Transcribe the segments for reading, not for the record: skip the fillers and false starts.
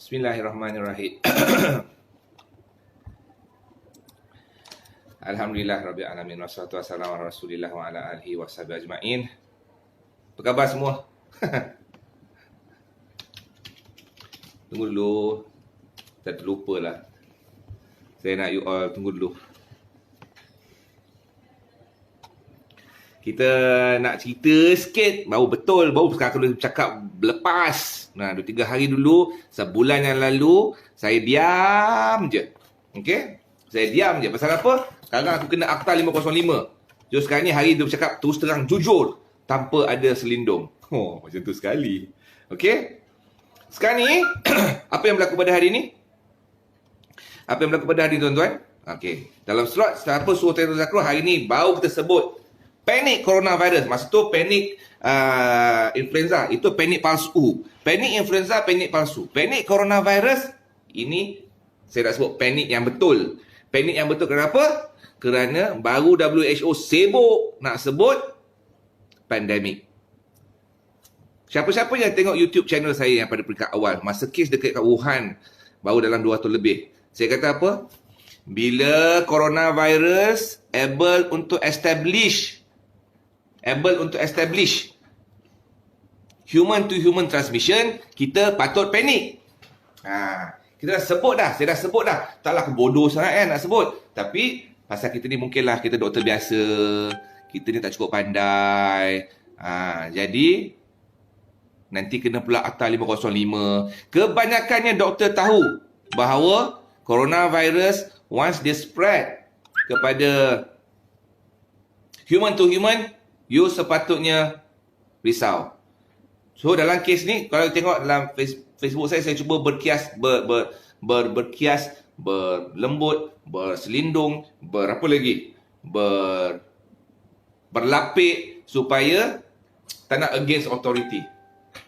Bismillahirrahmanirrahim. Alhamdulillah Rabbil Alamin. Wassalatu wassalamu ala Rasulillah wa ala alihi wa sahbihi ajma'in. Apa khabar semua? Tunggu dulu. Saya terlupa lah. Saya nak you all tunggu dulu. Kita nak cerita sikit. Baru sekarang kalau cakap lepas. Nah, 2-3 hari dulu, sebulan yang lalu, saya diam je. Okay? Saya diam je. Pasal apa? Sekarang aku kena Akta 505. So sekarang ni hari dia bercakap terus terang jujur. Tanpa ada selindung. Oh, macam tu sekali. Okay? Sekarang ni, apa yang berlaku pada hari ni? Apa yang berlaku pada hari ni, tuan-tuan? Okay. Dalam surah Tairu Zakrul, hari ni baru kita sebut panik coronavirus. Maksud tu panik influenza. Itu panik palsu. Panik influenza, panik palsu. Panik coronavirus, ini saya nak sebut panik yang betul. Panik yang betul kenapa? Kerana baru WHO sibuk nak sebut pandemik. Siapa-siapa yang tengok YouTube channel saya yang pada peringkat awal, masa kes dekat kat Wuhan, baru dalam 200 lebih. Saya kata apa? Bila coronavirus able untuk establish human to human transmission, kita patut panik. Kita dah sebut dah, saya dah sebut dah. Taklah aku bodoh sangat kan nak sebut. Tapi pasal kita ni mungkinlah kita doktor biasa, kita ni tak cukup pandai. Jadi nanti kena pula Akta 505. Kebanyakannya doktor tahu bahawa coronavirus once dia spread kepada human to human, you sepatutnya risau. So dalam kes ni, kalau tengok dalam Facebook saya cuba berkias, berkias, berlembut, berselindung, berapa lagi? Berlapik supaya tak nak against authority.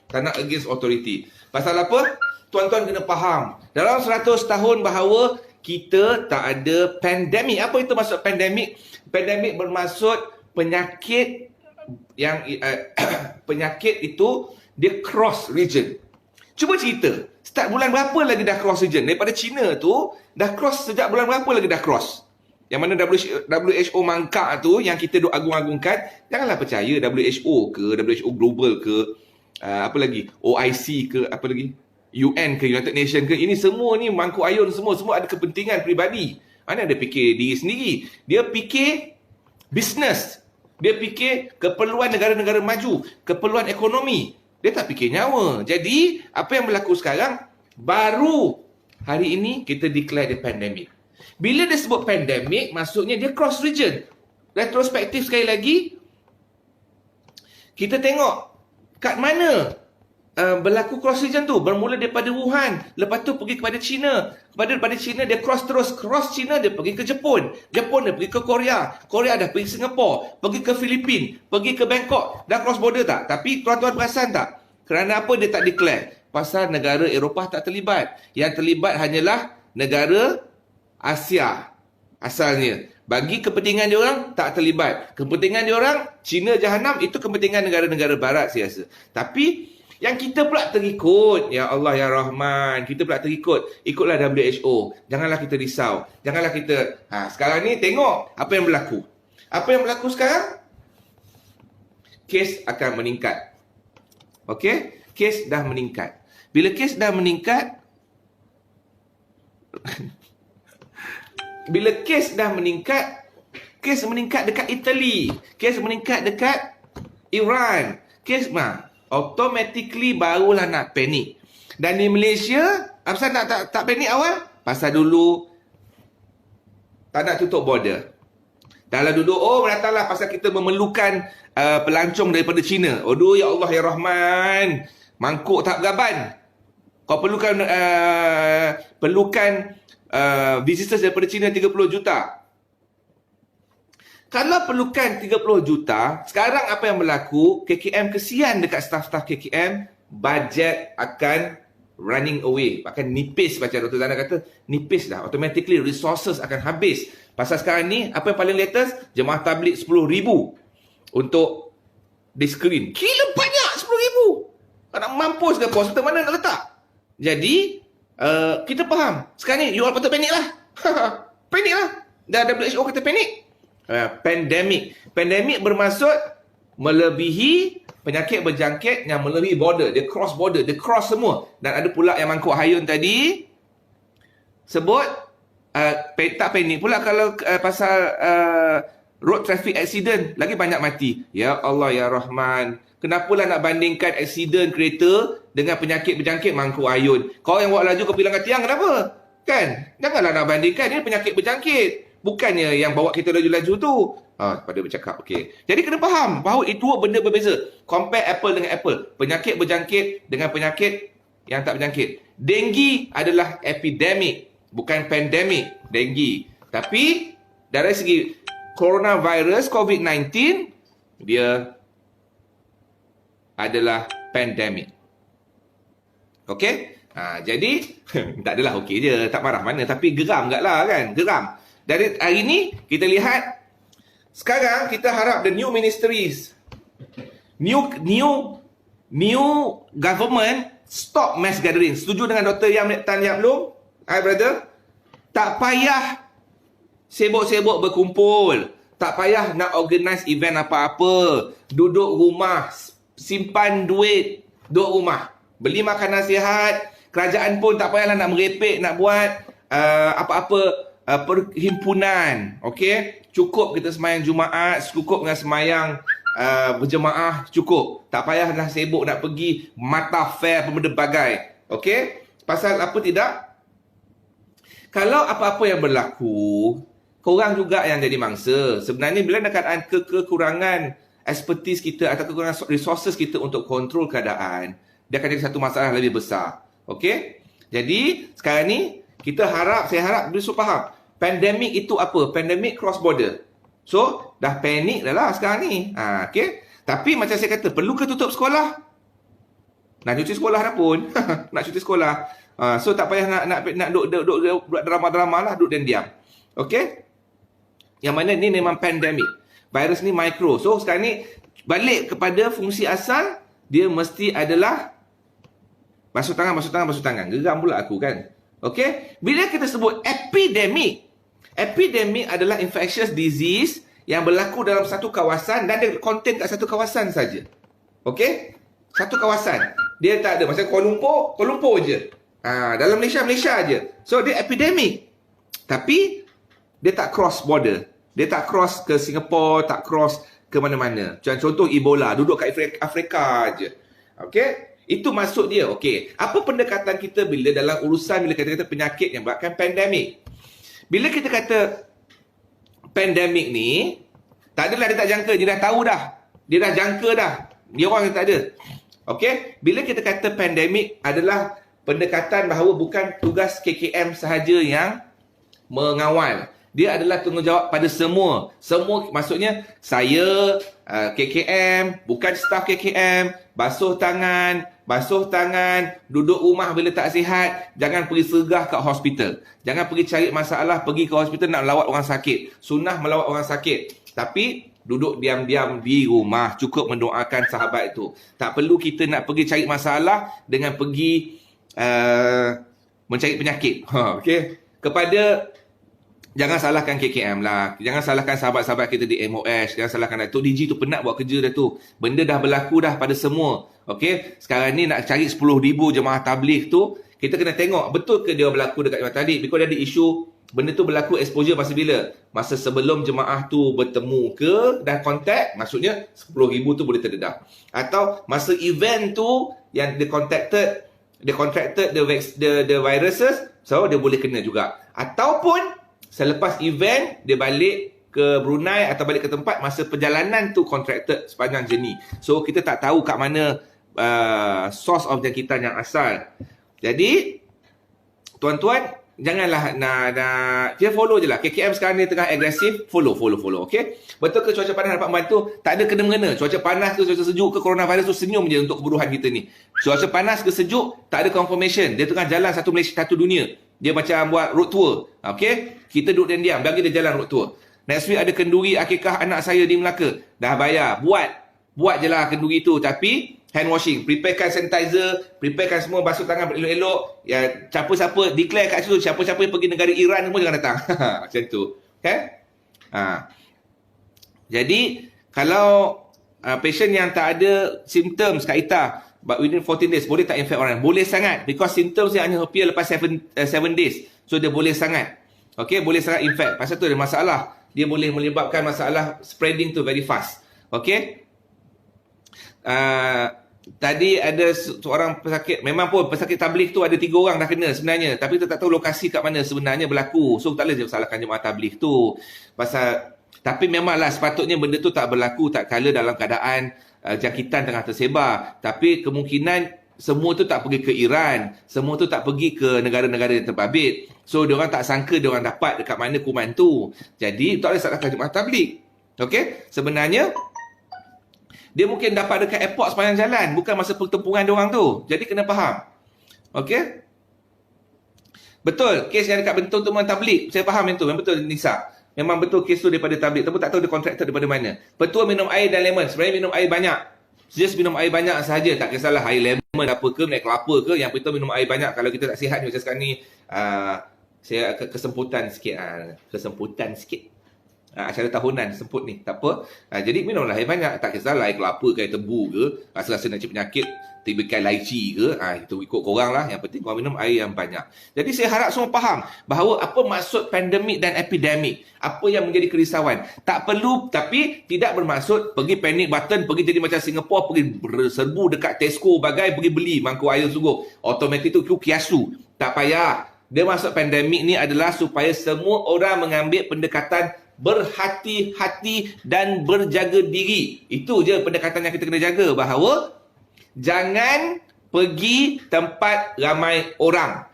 Tak nak against authority. Pasal apa? Tuan-tuan kena faham. Dalam 100 tahun bahawa kita tak ada pandemik. Apa itu maksud pandemik? Pandemik bermaksud penyakit yang penyakit itu dia cross region. Cuba cerita, start bulan berapa lagi dah cross region? Daripada China tu dah cross sejak bulan berapa lagi dah cross? Yang mana WHO mangkak tu yang kita duk agung-agungkan, janganlah percaya WHO ke, WHO Global ke, apa lagi? OIC ke, apa lagi? UN ke, United Nation ke, ini semua ni mangkuk ayun semua ada kepentingan peribadi. Mana ada fikir diri sendiri? Dia fikir business. Dia fikir keperluan negara-negara maju, keperluan ekonomi. Dia tak fikir nyawa. Jadi, apa yang berlaku sekarang, baru hari ini kita declare the pandemic. Bila dia sebut pandemic, maksudnya dia cross region. Retrospektif sekali lagi, kita tengok kat mana berlaku cross region tu. Bermula daripada Wuhan, lepas tu pergi kepada China. Daripada China dia cross China dia pergi ke Jepun. Jepun dia pergi ke Korea. Korea dah pergi Singapura, pergi ke Filipin, pergi ke Bangkok. Dah cross border tak? Tapi tuan-tuan perasan tak? Kerana apa dia tak declare? Pasal negara Eropah tak terlibat. Yang terlibat hanyalah negara Asia asalnya. Bagi kepentingan dia orang tak terlibat. Kepentingan dia orang China jahanam, itu kepentingan negara-negara barat saya rasa. Tapi yang kita pula terikut, ya Allah ya Rahman, kita pula terikut, ikutlah WHO. Janganlah kita risau. Janganlah kita, sekarang ni tengok apa yang berlaku. Apa yang berlaku sekarang? Kes akan meningkat. Okey? Kes dah meningkat. Bila kes dah meningkat, bila kes dah meningkat, kes meningkat dekat Italy, kes meningkat dekat Iran, kes automatically barulah nak panik. Dan di Malaysia, apa nak tak panik awal? Pasal dulu tak nak tutup border. Dalam duduk, datanglah pasal kita memerlukan pelancong daripada China. Aduh, ya Allah ya Rahman, mangkuk tak bergaban. Kau perlukan visitors daripada China 30 juta. Kalau perlukan 30 juta, sekarang apa yang berlaku? KKM kesian dekat staff-staff KKM, bajet akan running away, akan nipis macam Dr. Zana kata, nipis dah, automatically resources akan habis. Pasal sekarang ni, apa yang paling latest? Jemaah tabligh 10,000 untuk di screen. Gila banyak 10,000. Tak nak mampus ke pos, mana nak letak? Jadi, Kita faham. Sekarang ni, you all patut panik lah. Panik lah. Dah WHO kata panik. Pandemik. Pandemik bermaksud melebihi penyakit berjangkit yang melebihi border. Dia cross border. Dia cross semua. Dan ada pula yang Mangkuk Hayun tadi sebut tak panik pula kalau pasal road traffic accident. Lagi banyak mati. Ya Allah, Ya Rahman. Kenapalah nak bandingkan accident kereta dengan penyakit berjangkit Mangkuk Ayun? Kau yang bawa laju kau bilang kat tiang kenapa? Kan? Janganlah nak bandingkan. Ini penyakit berjangkit. Bukannya yang bawa kita laju-laju tu. Pada bercakap. Okey. Jadi kena faham bahawa itu benda berbeza. Compare apple dengan apple. Penyakit berjangkit dengan penyakit yang tak berjangkit. Denggi adalah epidemik. Bukan pandemik. Denggi. Tapi dari segi coronavirus COVID-19, dia adalah pandemik. Okey? Jadi, tak adalah okey je. Tak marah mana. Tapi geram kat lah kan. Geram. Dari hari ni, kita lihat. Sekarang, kita harap the new ministries. New government stop mass gathering. Setuju dengan Dr. Tan Yap Loong? Hi brother. Tak payah sibuk-sibuk berkumpul. Tak payah nak organize event apa-apa. Duduk rumah. Simpan duit. Duduk rumah. Beli makanan sihat. Kerajaan pun tak payahlah nak merepek, nak buat apa-apa perhimpunan. Okey? Cukup kita semayang Jumaat, cukup dengan semayang berjemaah, cukup. Tak payahlah sibuk nak pergi mata fair benda bagai. Okey? Pasal apa tidak? Kalau apa-apa yang berlaku, korang juga yang jadi mangsa. Sebenarnya bila ada keadaan kekurangan expertise kita atau kekurangan resources kita untuk kontrol keadaan, dia akan jadi satu masalah lebih besar. Okey? Jadi, sekarang ni, saya harap bisa faham. Pandemik itu apa? Pandemik cross border. So, dah panik dah lah sekarang ni. Okey? Tapi macam saya kata, perlu ke tutup sekolah? Nak cuti sekolah dah pun. Nak cuti sekolah. So, tak payah nak duduk drama-drama lah, duduk dan diam. Okey? Yang mana ni memang pandemik. Virus ni mikro. So, sekarang ni, balik kepada fungsi asal, dia mesti adalah basuh tangan. Geram pula aku kan. Okey? Bila kita sebut epidemik, epidemik adalah infectious disease yang berlaku dalam satu kawasan dan dia contain kat satu kawasan saja. Okey? Satu kawasan. Dia tak ada. Macam Kuala Lumpur je. Dalam Malaysia je. So, dia epidemik. Tapi, dia tak cross border. Dia tak cross ke Singapura, tak cross ke mana-mana. Contoh Ebola, duduk kat Afrika je. Okey? Itu maksud dia. Okey. Apa pendekatan kita bila dalam urusan bila kita kata penyakit yang buatkan pandemik? Bila kita kata pandemik ni, tak adalah dia tak jangka. Dia dah tahu dah. Dia dah jangka dah. Dia orang yang tak ada. Okey? Bila kita kata pandemik adalah pendekatan bahawa bukan tugas KKM sahaja yang mengawal. Dia adalah tanggungjawab pada semua. Semua maksudnya saya, KKM, bukan staf KKM, basuh tangan, duduk rumah bila tak sihat, jangan pergi sergah kat hospital. Jangan pergi cari masalah, pergi ke hospital nak melawat orang sakit. Sunnah melawat orang sakit. Tapi duduk diam-diam di rumah, cukup mendoakan sahabat itu. Tak perlu kita nak pergi cari masalah dengan pergi mencari penyakit. Okey. Jangan salahkan KKM lah. Jangan salahkan sahabat-sahabat kita di MOH. Jangan salahkan Datuk DG tu penat buat kerja dah tu. Benda dah berlaku dah pada semua. Okey? Sekarang ni nak cari 10,000 jemaah tabligh tu, kita kena tengok betul ke dia berlaku dekat jemaah tabligh. Because dia ada isu benda tu berlaku exposure masa bila? Masa sebelum jemaah tu bertemu ke dah kontak, maksudnya 10,000 tu boleh terdedah. Atau masa event tu yang dia contracted the viruses, so dia boleh kena juga. Ataupun selepas event, dia balik ke Brunei atau balik ke tempat, masa perjalanan tu contracted sepanjang journey. So, kita tak tahu kat mana source of jangkitan yang asal. Jadi, tuan-tuan, janganlah nak kita follow je lah. KKM sekarang ni tengah agresif, follow. Okay? Betul ke cuaca panas dapat membantu? Tak ada kena-mengena. Cuaca panas ke cuaca sejuk ke coronavirus tu senyum je untuk keburuhan kita ni. Cuaca panas ke sejuk, tak ada confirmation. Dia tengah jalan satu Malaysia, satu dunia. Dia macam buat road tour. Okay? Kita duduk dan diam. Bagi dia jalan road tour. Next week ada kenduri akikah anak saya di Melaka. Dah bayar. Buat je lah kenduri tu. Tapi hand washing, preparekan sanitizer, preparekan semua, basuh tangan elok-elok. Ya, siapa-siapa declare kat situ, siapa-siapa yang pergi negara Iran semua jangan datang. Macam tu. Kan? Jadi, kalau patient yang tak ada symptoms kat ITA, but within 14 days, boleh tak infect orang? Boleh sangat. Because symptoms dia hanya appear lepas 7 days. So, dia boleh sangat. Okay, boleh sangat infect. Pasal tu ada masalah. Dia boleh menyebabkan masalah spreading tu very fast. Okay? Tadi ada seorang pesakit, memang pun pesakit tabligh tu ada 3 orang dah kena sebenarnya, tapi kita tak tahu lokasi kat mana sebenarnya berlaku. So tak boleh salahkan jemaah tabligh tu. Tapi memanglah sepatutnya benda tu tak berlaku tak kala dalam keadaan jangkitan tengah tersebar. Tapi kemungkinan semua tu tak pergi ke Iran, semua tu tak pergi ke negara-negara yang terbabit. So diorang tak sangka diorang dapat dekat mana kuman tu. Jadi tak boleh salahkan jemaah tabligh. Okey, sebenarnya dia mungkin dapat dekat airport sepanjang jalan, bukan masa pertempuran diorang tu. Jadi kena faham. Okey? Betul, kes yang dekat Bentong tu memang tabligh. Saya faham yang tu, memang betul Nisa. Memang betul kes tu daripada tabligh. Tapi tak tahu dia kontraktor daripada mana. Betul minum air dan lemon. Sebenarnya minum air banyak. Just minum air banyak sahaja. Tak kisahlah air lemon apa ke, naik kelapa ke. Yang betul minum air banyak. Kalau kita tak sihat ni macam sekarang ni, saya kesemputan sikit. Kesemputan sikit. Acara tahunan semput ni, tak apa. Jadi minumlah air banyak, tak kisahlah air kelapa ke air tebu ke, rasa-rasa nak cari penyakit, tiba-tiba lychee ke, itu ikut korang lah. Yang penting korang minum air yang banyak. Jadi saya harap semua faham bahawa apa maksud pandemik dan epidemik, apa yang menjadi kerisauan. Tak perlu, tapi tidak bermaksud pergi panic button, pergi jadi macam Singapura, pergi berserbu dekat Tesco bagai pergi beli mangkuk air sungguh. Automatik tu kiasu. Tak payah. Dia maksud pandemik ni adalah supaya semua orang mengambil pendekatan berhati-hati dan berjaga diri. Itu je pendekatan yang kita kena jaga, bahawa jangan pergi tempat ramai orang.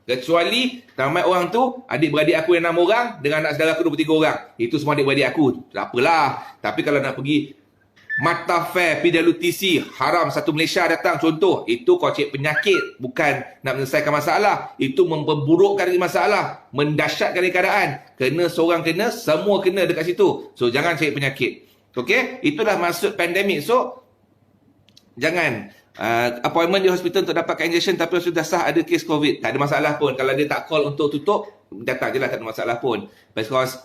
Kecuali ramai orang tu adik-beradik aku yang 6 orang dengan anak saudara aku 23 orang. Itu semua adik-beradik aku. Tak apalah. Tapi kalau nak pergi Mata Fair, PWTC, haram satu Malaysia datang contoh, itu kau cek penyakit, bukan nak menyelesaikan masalah. Itu memperburukkan masalah, mendahsyatkan keadaan. Kena seorang kena, semua kena dekat situ. So jangan cek penyakit. Okey, itulah maksud pandemik. So jangan appointment di hospital untuk dapatkan injection tapi sudah sah ada kes COVID. Tak ada masalah pun. Kalau dia tak call untuk tutup, datang je lah, tak ada masalah pun. Because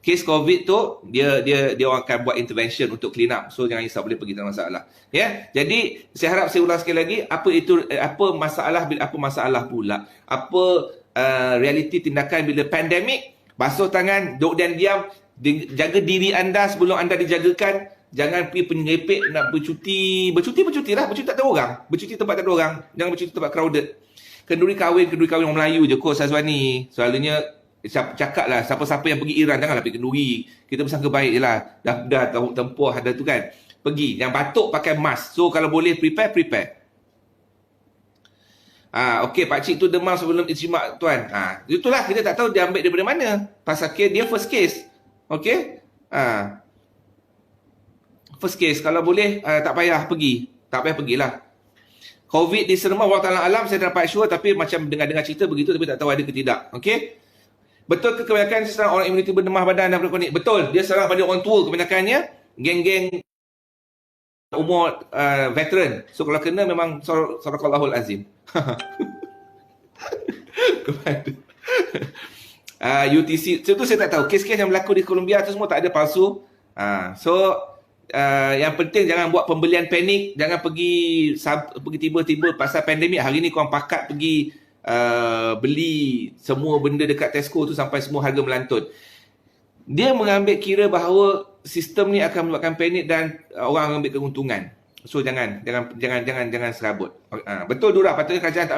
kes COVID tu dia orang akan buat intervention untuk clean up. So jangan risau, boleh pergi, tak ada masalah. Ya. Jadi saya harap saya ulang sekali lagi, apa masalah pula? Apa realiti tindakan bila pandemik? Basuh tangan, duduk dan diam, jaga diri anda sebelum anda dijagakan. Jangan pergi penyepit nak bercuti. Bercuti lah. Bercuti tak ada orang. Bercuti tempat tak ada orang. Jangan bercuti tempat crowded. Kenduri kahwin orang Melayu je kot Sazwani. Soalnya cakap lah, siapa-siapa yang pergi Iran janganlah pergi kenduri. Kita bersangka baik je lah. Dah tempoh ada tu kan. Pergi. Yang batuk pakai mask. So kalau boleh prepare. Okey, pakcik tu demam sebelum ijtimak tuan. Itulah kita tak tahu dia ambil daripada mana. Pasal dia first case. Okey. First case, kalau boleh tak payah pergi. Tak payah pergilah. COVID di Seremban, Allah Ta'ala alam, saya dapat sure, tapi macam dengar-dengar cerita begitu, tapi tak tahu ada ke tidak. Okey? Betul ke kebanyakan serang orang imuniti berdemah badan dan berkonik? Betul. Dia serang pada orang tua kebanyakannya. Geng-geng umur veteran. So kalau kena memang Sadaqallahul Azim. UTC, itu saya tak tahu. Kes-kes yang berlaku di Colombia tu semua tak ada palsu. Yang penting jangan buat pembelian panik. Jangan pergi tiba-tiba pasal pandemik. Hari ni korang pakat pergi beli semua benda dekat Tesco tu sampai semua harga melantun. Dia mengambil kira bahawa sistem ni akan menyebabkan panik dan orang ambil keuntungan. So jangan serabut. Betul Dura, patutnya kerajaan tak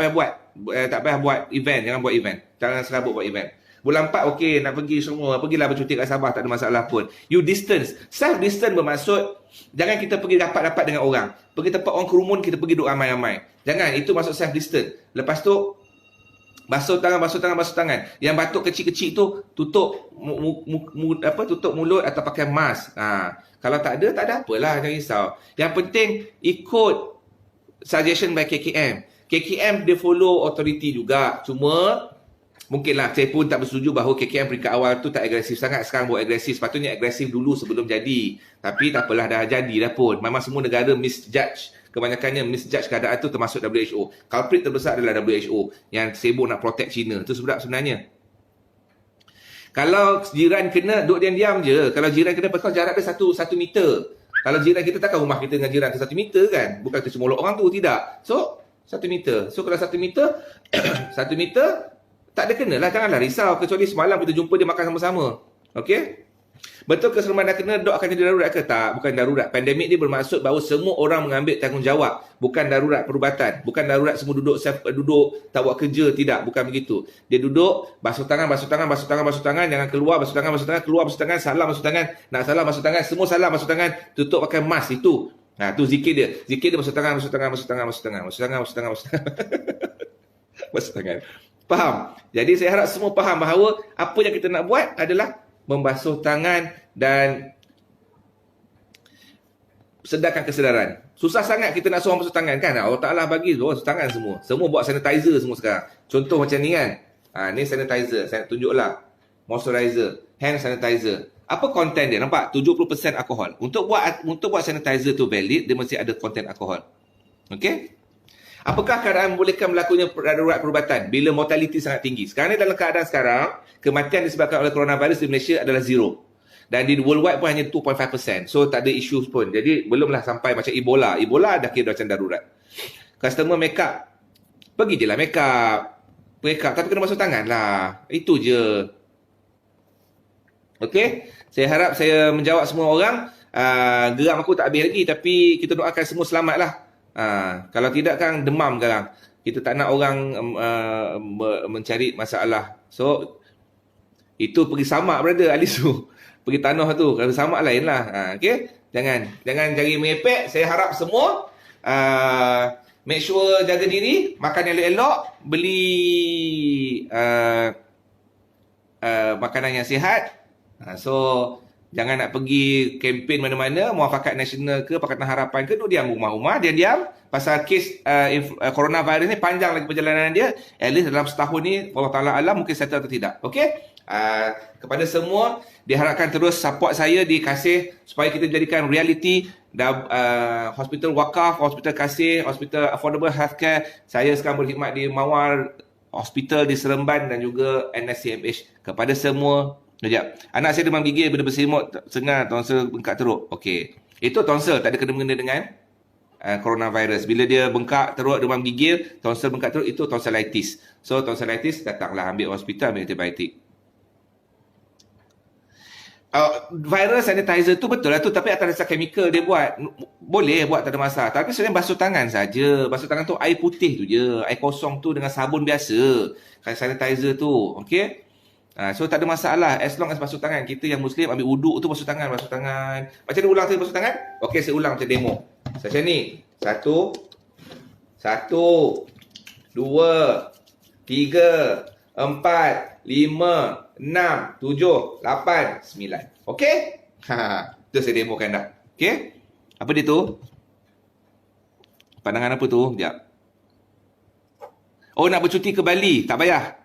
payah buat event. Jangan buat event. Jangan serabut buat event. Bulan 4 okey, nak pergi semua, pergilah bercuti kat Sabah, tak ada masalah pun. You distance. Self distance bermaksud jangan kita pergi rapat-rapat dengan orang. Pergi tempat orang kerumun, kita pergi duduk ramai-ramai. Jangan, itu maksud self distance. Lepas tu basuh tangan. Yang batuk kecil-kecil tu tutup tutup mulut atau pakai mask. Kalau tak ada apalah, jangan risau. Yang penting ikut suggestion by KKM. KKM dia follow authority juga. Cuma Mungkinlah saya pun tak bersetuju bahawa KKM peringkat awal tu tak agresif sangat. Sekarang buat agresif. Sepatutnya agresif dulu sebelum jadi. Tapi tak apalah, dah jadi dah pun. Memang semua negara misjudge. Kebanyakannya misjudge keadaan tu termasuk WHO. Culprit terbesar adalah WHO yang sibuk nak protect China. Itu sebab sebenarnya. Kalau jiran kena, duduk diam-diam je. Kalau jiran kena, pasal jarak dia 1 meter. Kalau jiran kita, takkan rumah kita dengan jiran tu 1 meter kan? Bukan kita cemolok orang tu, tidak. So, 1 meter. So, kalau 1 meter, 1 meter, tak ada kena lah, janganlah risau. Kecuali semalam kita jumpa dia makan sama-sama. Okey? Betul ke Sulaiman dah kena dok akan jadi darurat ke? Tak, bukan darurat. Pandemik ni bermaksud bahawa semua orang mengambil tanggungjawab. Bukan darurat perubatan. Bukan darurat semua duduk tak buat kerja. Tidak, bukan begitu. Dia duduk, basuh tangan. Jangan keluar, basuh tangan, keluar, basuh tangan, salam, basuh tangan. Nak salam, basuh tangan. Semua salam, basuh tangan. Tutup pakai mask itu. Nah, tu zikir dia. Zikir dia basuh tangan. Basuh tangan. Faham? Jadi saya harap semua faham bahawa apa yang kita nak buat adalah membasuh tangan dan sedarkan kesedaran. Susah sangat kita nak suruh basuh tangan kan? Allah Ta'ala bagi basuh tangan semua. Semua buat sanitizer semua sekarang. Contoh macam ni kan. Ni sanitizer. Saya tunjuklah. Moisturizer. Hand sanitizer. Apa konten dia? Nampak? 70% alkohol. Untuk buat sanitizer tu valid, dia mesti ada konten alkohol. Okey? Apakah keadaan membolehkan berlakunya darurat perubatan bila mortaliti sangat tinggi? Sekarang ni dalam keadaan sekarang, kematian disebabkan oleh coronavirus di Malaysia adalah 0. Dan di worldwide pun hanya 2.5%. So tak ada isu pun. Jadi belumlah sampai macam Ebola. Ebola dah kira macam darurat. Customer make up. Pergi je lah make up. Tapi kena basuh tangan lah. Itu je. Okey? Saya harap saya menjawab semua orang. Geram aku tak habis lagi. Tapi kita doakan semua selamat lah. Kalau tidak kan demam sekarang. Kita tak nak orang mencari masalah. So, itu pergi samak brother Alisu. Pergi tanah tu. Kalau samak lain lah. Okay? Jangan cari mengepek. Saya harap semua make sure jaga diri. Makan yang elok-elok. Beli makanan yang sihat. So, jangan nak pergi kempen mana-mana, Muafakat Nasional ke, Pakatan Harapan ke, duduk diam rumah-rumah, diam-diam. Pasal kes coronavirus ni panjang lagi perjalanan dia. At least dalam setahun ni, Allah Ta'ala alam mungkin settle atau tidak. Okey? Kepada semua, diharapkan terus support saya di Kasih supaya kita jadikan reality hospital wakaf, hospital Kasih, hospital affordable healthcare. Saya sekarang berkhidmat di Mawar Hospital di Seremban dan juga NSCMH. Kepada semua, sekejap. Anak saya demam gigil bila berselimut sengal, tonsel bengkak teruk. Okey. Itu tonsel, tak ada kena-mengena dengan coronavirus. Bila dia bengkak teruk, demam gigil, tonsel bengkak teruk, itu tonsillitis. So, tonsillitis, datanglah ambil hospital, ambil antibiotik. Virus sanitizer tu betul lah tu, tapi atas dasar chemical dia buat. Boleh buat, tak ada masalah. Tapi sebenarnya basuh tangan saja. Basuh tangan tu air putih tu je. Air kosong tu dengan sabun biasa. Sanitizer tu. Okey? So tak ada masalah as long as basuh tangan. Kita yang Muslim ambil wuduk tu basuh tangan. Macam ni ulang saya basuh tangan? Okey, saya ulang macam demo. Macam ni. 1 2 3 4 5 6 7 8 9. Okey? Tu saya demokan dah. Okey? Apa dia tu? Pandangan apa tu? Sekejap. Oh, nak bercuti ke Bali? Tak payah.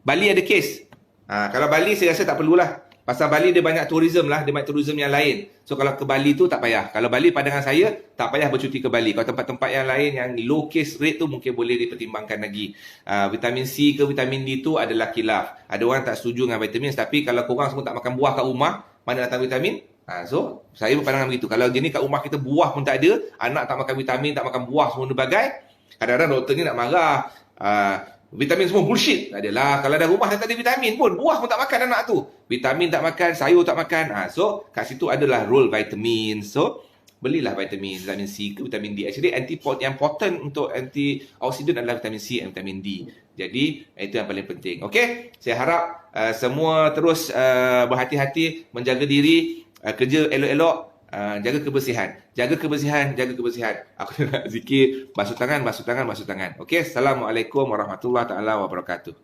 Bali ada kes. Kalau Bali saya rasa tak perlulah. Pasal Bali dia banyak tourism lah. Dia banyak tourism yang lain. So kalau ke Bali tu tak payah. Kalau Bali pandangan saya, tak payah bercuti ke Bali. Kalau tempat-tempat yang lain yang low case rate tu mungkin boleh dipertimbangkan lagi. Vitamin C ke vitamin D tu adalah khilaf. Ada orang tak setuju dengan vitamin. Tapi kalau korang semua tak makan buah kat rumah, mana datang vitamin? So saya berpandangan begitu. Kalau jenis kat rumah kita buah pun tak ada, anak tak makan vitamin, tak makan buah, semua berbagai, kadang-kadang doktor ni nak marah. Vitamin semua bullshit. Tak adalah. Kalau dah rumah tak ada vitamin pun, buah pun tak makan anak tu. Vitamin tak makan, sayur tak makan. So, kat situ adalah role vitamin. So, belilah vitamin C ke vitamin D. Actually, yang important untuk antioksidan adalah vitamin C dan vitamin D. Jadi, itu yang paling penting. Okey? Saya harap semua terus berhati-hati, menjaga diri, kerja elok-elok. Jaga kebersihan. Aku nak zikir basuh tangan. Okey, Assalamualaikum warahmatullahi taala wabarakatuh.